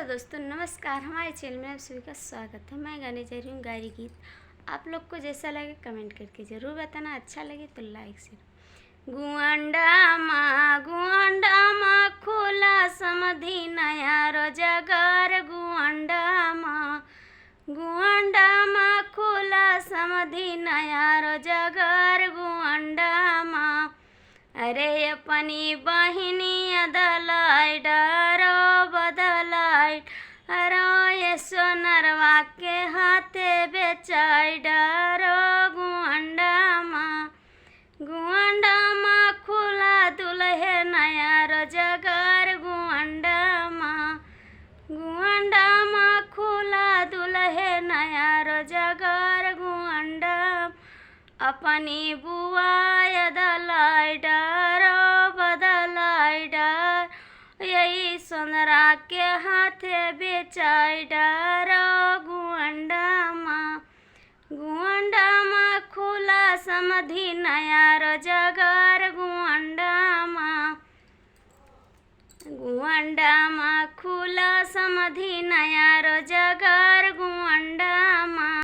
Hello दोस्तों, नमस्कार। हमारे चैनल में आप सभी का स्वागत है। मैं गाने जा रही हूँ गारी गीत। आप लोग को जैसा लगे कमेंट करके ज़रूर बताना। अच्छा लगे तो लाइक शेयर। गुआंडा मा खोला समधी नया रोजगार। गुआंडा मा खोला समधी नया रोजगार। अरे अपनी बहिनी अदलाई डरो बदलाई अरो ये सोनरवा के हाथे बेचाई डरो। गुआंडा माँ खुला दुल्हे नया रोजगार। गुआंडा माँ खुला दुल्हे नया रोजगार। अपनी बुआ दलाई डरो बदलाई डर यही सोनरा के हाथे बेचाई डरो। गुआंडा माँ खुला समधी नया रोजगार। गुआंडा माँ खुला समधी नया रोजगार।